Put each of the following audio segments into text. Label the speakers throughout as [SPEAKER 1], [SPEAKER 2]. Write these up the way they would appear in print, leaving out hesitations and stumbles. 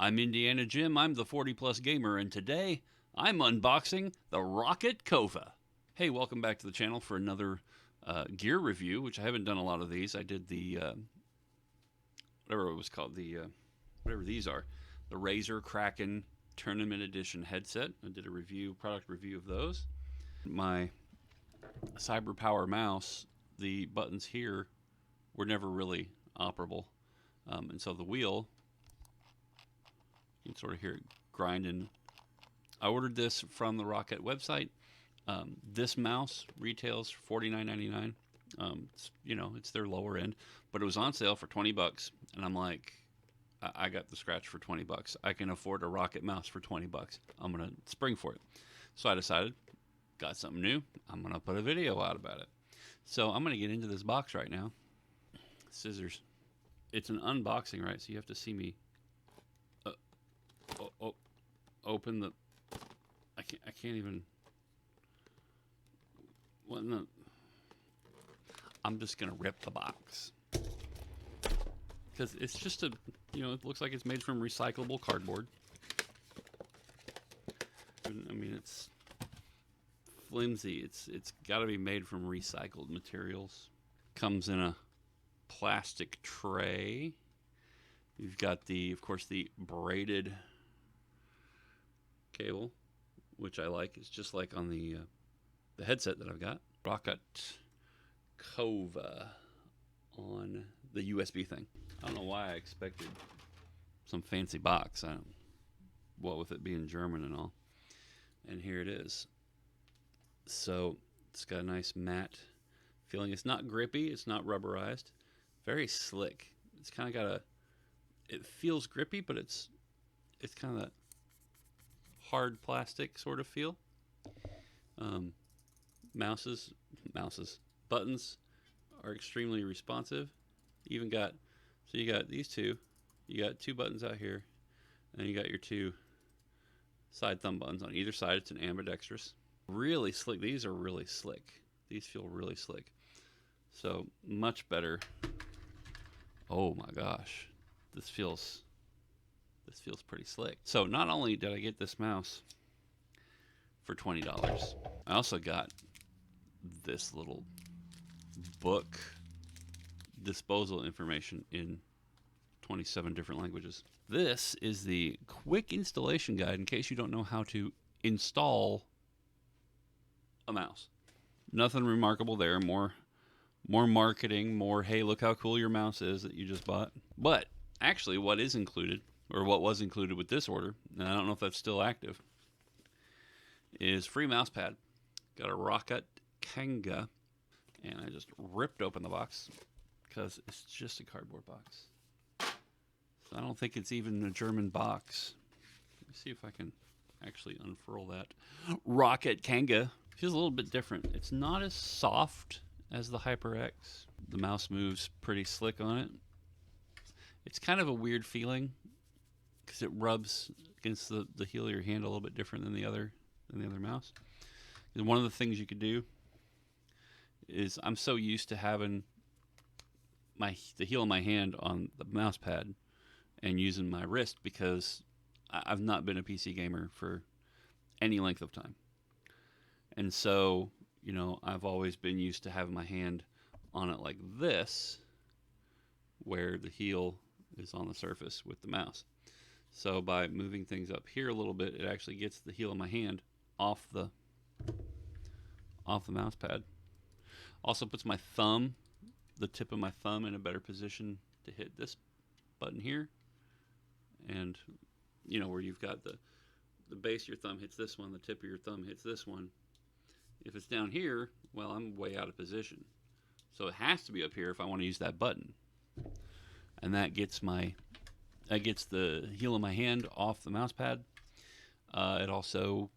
[SPEAKER 1] I'm Indiana Jim, I'm the 40 plus gamer, and today I'm unboxing the Rocket Kova. Hey, welcome back to the channel for another gear review, which I haven't done a lot of these. I did the, whatever it was called, whatever these are, the Razer Kraken Tournament Edition headset. I did a review, product review of those. My CyberPower mouse, the buttons here were never really operable. And so the wheel, you can sort of hear it grinding. I ordered this from the Rocket website. This mouse retails for $49.99. It's their lower end, but it was on sale for $20, and I'm like, I got the scratch for $20. I can afford a Rocket mouse for $20. I'm gonna spring for it. So I decided, got something new. I'm gonna put a video out about it. So I'm gonna get into this box right now. Scissors. It's an unboxing, right? So you have to see me open the. I can't even. What in the? I'm just gonna rip the box because it's just it looks like it's made from recyclable cardboard. I mean, it's flimsy. It's got to be made from recycled materials. Comes in a plastic tray. You've got of course, the braided cable, which I like. It's just like on the headset that I've got. Rocket Kova on the USB thing. I don't know why I expected some fancy box. What with it being German and all. And here it is. So it's got a nice matte feeling. It's not grippy. It's not rubberized. Very slick. It's kind of got it feels grippy, but it's kind of that hard plastic sort of feel. Buttons are extremely responsive. You got these two. You got two buttons out here, and you got your two side thumb buttons on either side. It's an ambidextrous. Really slick. These are really slick. These feel really slick. So much better. Oh my gosh, this feels pretty slick. So not only did I get this mouse for $20, I also got this little book, disposal information in 27 different languages. This is the quick installation guide in case you don't know how to install a mouse. Nothing remarkable there. More marketing, more, hey, look how cool your mouse is that you just bought. But actually what is included, or what was included with this order, and I don't know if that's still active, is free mouse pad. Got a Rocket Kanga, and I just ripped open the box because it's just a cardboard box. So I don't think it's even a German box. Let me see if I can actually unfurl that. Rocket Kanga feels a little bit different. It's not as soft as the HyperX. The mouse moves pretty slick on it. It's kind of a weird feeling because it rubs against the heel of your hand a little bit different than the other mouse. And one of the things you could do is, I'm so used to having the heel of my hand on the mouse pad and using my wrist because I've not been a PC gamer for any length of time. And so, I've always been used to having my hand on it like this, where the heel is on the surface with the mouse. So by moving things up here a little bit, it actually gets the heel of my hand off the mouse pad. Also puts my thumb, the tip of my thumb, in a better position to hit this button here. And where you've got the base of your thumb hits this one, the tip of your thumb hits this one. If it's down here, well, I'm way out of position. So it has to be up here if I want to use that button. And that gets the heel of my hand off the mouse pad. It also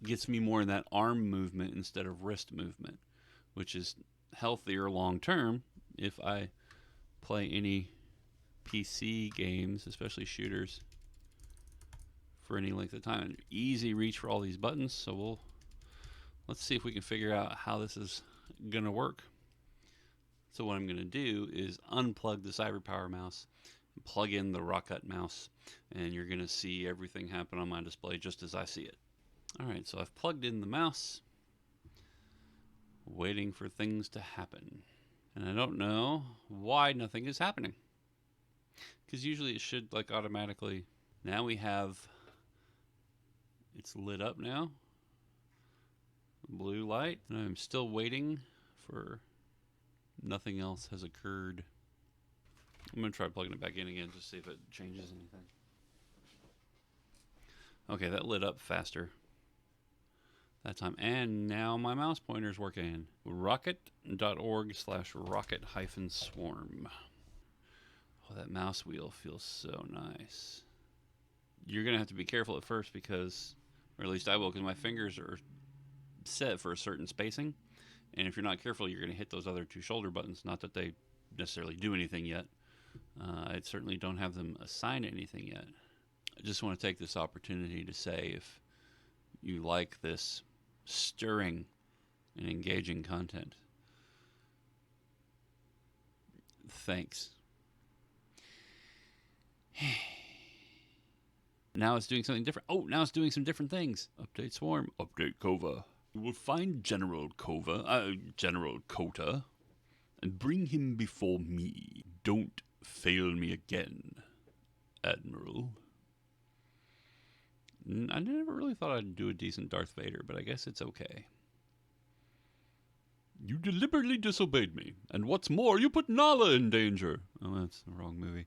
[SPEAKER 1] gets me more in that arm movement instead of wrist movement, which is healthier long term if I play any PC games, especially shooters, for any length of time. Easy reach for all these buttons, so let's see if we can figure out how this is gonna work. So what I'm gonna do is unplug the CyberPower mouse plug in the Roccat mouse, and you're going to see everything happen on my display just as I see it. Alright, so I've plugged in the mouse, waiting for things to happen. And I don't know why nothing is happening. Because usually it should like automatically. Now we have, it's lit up now. Blue light. And I'm still waiting for, nothing else has occurred. I'm going to try plugging it back in again just to see if it changes anything. Okay, that lit up faster that time. And now my mouse pointer's working. rocket.org/rocket-swarm. Oh, that mouse wheel feels so nice. You're going to have to be careful at first because, or at least I will, because my fingers are set for a certain spacing. And if you're not careful, you're going to hit those other two shoulder buttons. Not that they necessarily do anything yet. I certainly don't have them assigned anything yet. I just want to take this opportunity to say if you like this stirring and engaging content, thanks. Now it's doing something different. Oh, now it's doing some different things. Update Swarm. Update Kova. You will find General Kota, and bring him before me. Don't fail me again, Admiral. I never really thought I'd do a decent Darth Vader, but I guess it's okay. You deliberately disobeyed me, and what's more, you put Nala in danger. Oh, that's the wrong movie.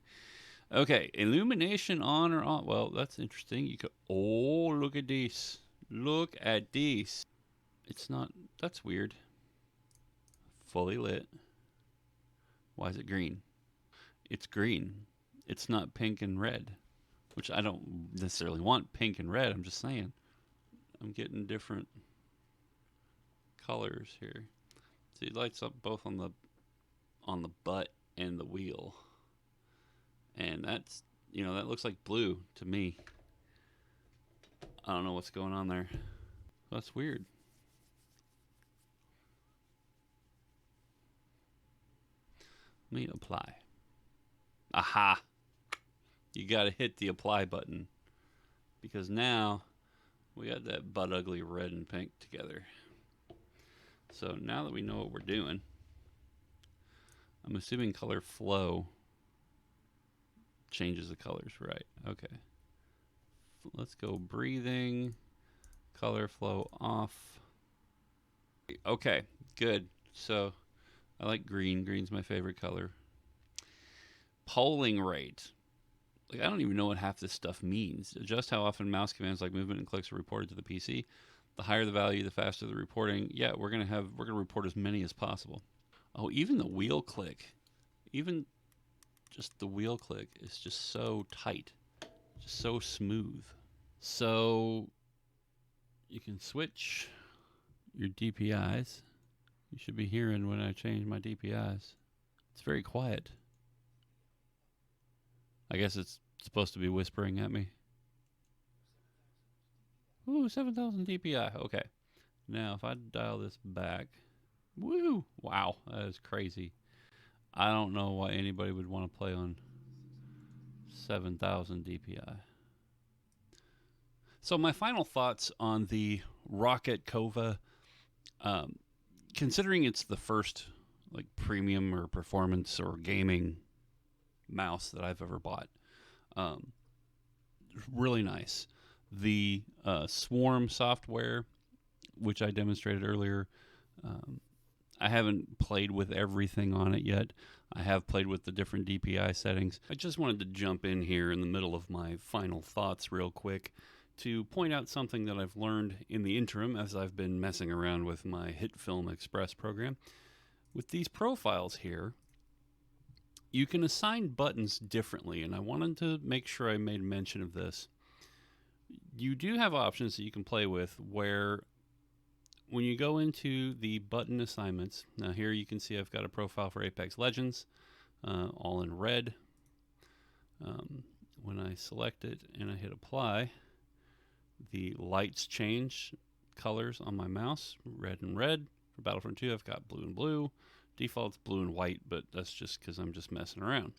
[SPEAKER 1] Okay, illumination on or off. Well, that's interesting. You could. Oh, look at this. Look at this. It's not. That's weird. Fully lit. Why is it green? It's green. It's not pink and red, which I don't necessarily want pink and red. I'm just saying. I'm getting different colors here. See, it lights up both on the butt and the wheel. And that's, you know, that looks like blue to me. I don't know what's going on there. That's weird. Let me apply. Aha! You gotta hit the apply button. Because now we got that butt ugly red and pink together. So now that we know what we're doing, I'm assuming color flow changes the colors, right? Okay. Let's go breathing, color flow off. Okay, good. So I like green. Green's my favorite color. Polling rate. Like, I don't even know what half this stuff means. Adjust how often mouse commands like movement and clicks are reported to the PC. The higher the value, the faster the reporting. Yeah, we're gonna report as many as possible. Oh, even the wheel click, even just the wheel click is just so tight, just so smooth. So you can switch your DPIs. You should be hearing when I change my DPIs. It's very quiet. I guess it's supposed to be whispering at me. Ooh, 7,000 DPI. Okay. Now, if I dial this back. Woo! Wow, that is crazy. I don't know why anybody would want to play on 7,000 DPI. So my final thoughts on the Roccat Kova, considering it's the first like premium or performance or gaming mouse that I've ever bought, really nice. The Swarm software, which I demonstrated earlier, I haven't played with everything on it yet. I have played with the different DPI settings. I just wanted to jump in here in the middle of my final thoughts real quick to point out something that I've learned in the interim as I've been messing around with my HitFilm Express program. With these profiles here, you can assign buttons differently, and I wanted to make sure I made mention of this. You do have options that you can play with where when you go into the button assignments, now here you can see I've got a profile for Apex Legends, all in red. When I select it and I hit apply, the lights change colors on my mouse, red and red. For Battlefront 2, I've got blue and blue. Default's blue and white, but that's just because I'm just messing around.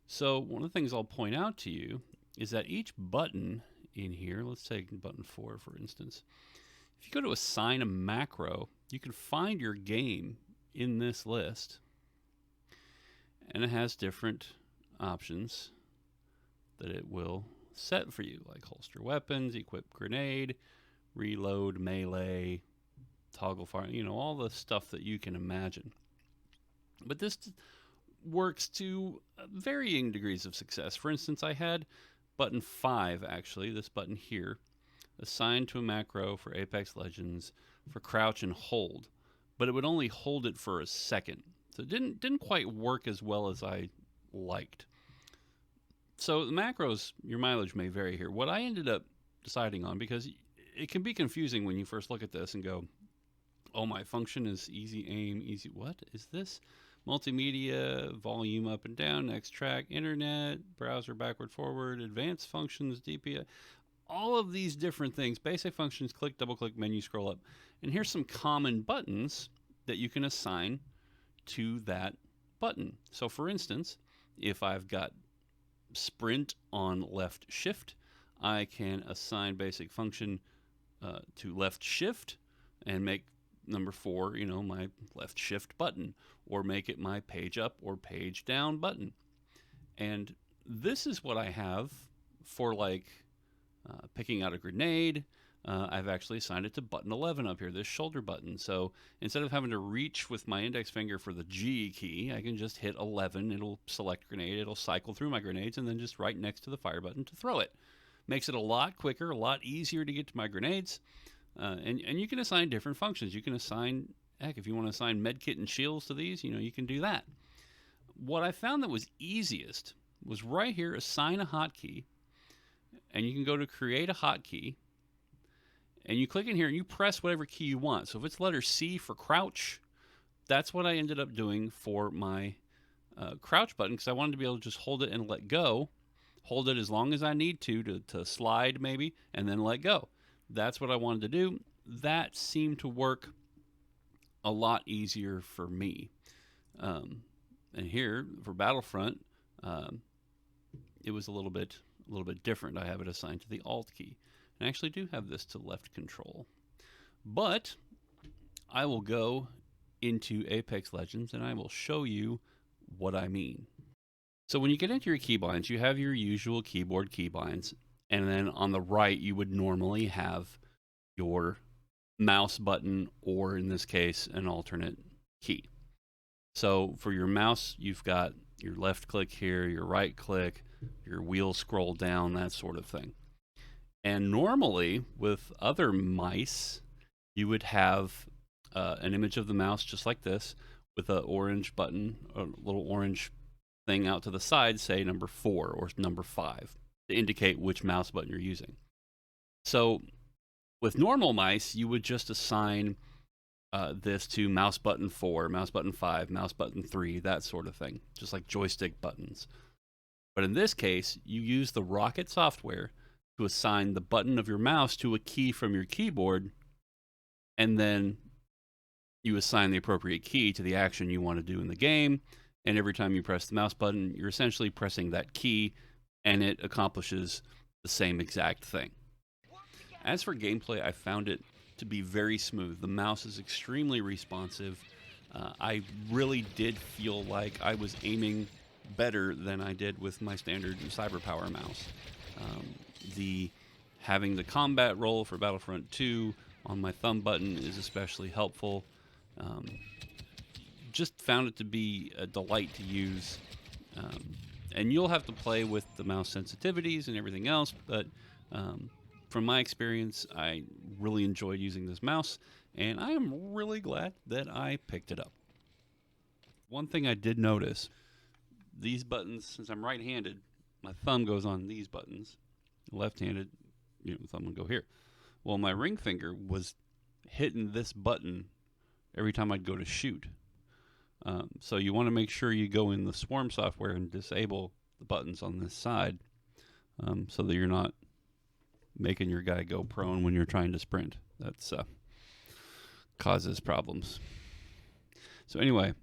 [SPEAKER 1] So one of the things I'll point out to you is that each button in here, let's take button 4 for instance, if you go to assign a macro, you can find your game in this list, and it has different options that it will set for you, like holster weapons, equip grenade, reload, melee, toggle fire, all the stuff that you can imagine. But this works to varying degrees of success. For instance, I had button 5, actually, this button here, assigned to a macro for Apex Legends for crouch and hold, but it would only hold it for a second. So it didn't quite work as well as I liked. So the macros, your mileage may vary here. What I ended up deciding on, because it can be confusing when you first look at this and go, oh, my function is easy aim, easy, what is this? Multimedia, volume up and down, next track, internet, browser backward forward, advanced functions, DPI, all of these different things, basic functions, click, double click, menu, scroll up. And here's some common buttons that you can assign to that button. So for instance, if I've got sprint on left shift, I can assign basic function to left shift and make number 4, my left shift button, or make it my page up or page down button. And this is what I have for like picking out a grenade. I've actually assigned it to button 11 up here, this shoulder button. So instead of having to reach with my index finger for the G key, I can just hit 11. It'll select grenade. It'll cycle through my grenades and then just right next to the fire button to throw it. Makes it a lot quicker, a lot easier to get to my grenades. And you can assign different functions. You can assign, heck, if you want to assign medkit and shields to these, you can do that. What I found that was easiest was right here, assign a hotkey. And you can go to create a hotkey. And you click in here and you press whatever key you want. So if it's letter C for crouch, that's what I ended up doing for my crouch button, because I wanted to be able to just hold it and let go. Hold it as long as I need to slide maybe, and then let go. That's what I wanted to do. That seemed to work a lot easier for me. And here for Battlefront, it was a little bit different. I have it assigned to the Alt key. And I actually do have this to left control. But I will go into Apex Legends and I will show you what I mean. So when you get into your keybinds, you have your usual keyboard keybinds. And then on the right, you would normally have your mouse button, or in this case, an alternate key. So for your mouse, you've got your left click here, your right click, your wheel scroll down, that sort of thing. And normally with other mice, you would have an image of the mouse just like this with an orange button, a little orange thing out to the side, say number 4 or number 5 to indicate which mouse button you're using. So with normal mice, you would just assign this to mouse button 4, mouse button 5, mouse button 3, that sort of thing, just like joystick buttons. But in this case, you use the Rocket software to assign the button of your mouse to a key from your keyboard, and then you assign the appropriate key to the action you want to do in the game. And every time you press the mouse button, you're essentially pressing that key, and it accomplishes the same exact thing. As for gameplay, I found it to be very smooth. The mouse is extremely responsive. I really did feel like I was aiming better than I did with my standard CyberPower mouse. Having the combat roll for Battlefront 2 on my thumb button is especially helpful. Just found it to be a delight to use. And you'll have to play with the mouse sensitivities and everything else, but from my experience, I really enjoyed using this mouse, and I am really glad that I picked it up. One thing I did notice, these buttons, since I'm right-handed, my thumb goes on these buttons. Left-handed, the thumb would go here. Well, my ring finger was hitting this button every time I'd go to shoot. So you want to make sure you go in the Swarm software and disable the buttons on this side so that you're not making your guy go prone when you're trying to sprint. That's causes problems. So anyway,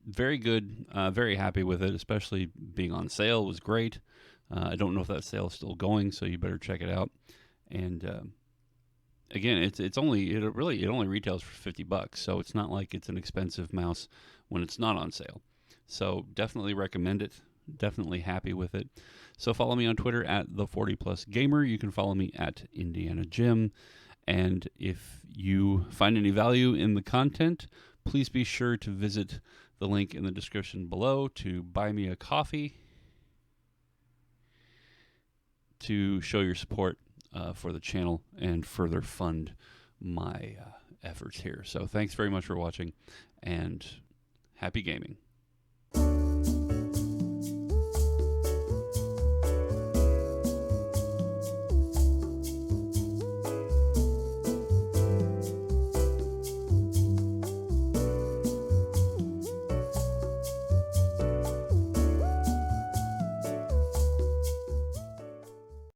[SPEAKER 1] very good. Very happy with it, especially being on sale was great. I don't know if that sale is still going, so you better check it out. And again, it only retails for $50, so it's not like it's an expensive mouse when it's not on sale. So definitely recommend it. Definitely happy with it. So follow me on Twitter at the 40 Plus Gamer. You can follow me at Indiana Jim. And if you find any value in the content, please be sure to visit the link in the description below to buy me a coffee to show your support for the channel and further fund my efforts here. So thanks very much for watching, and happy gaming.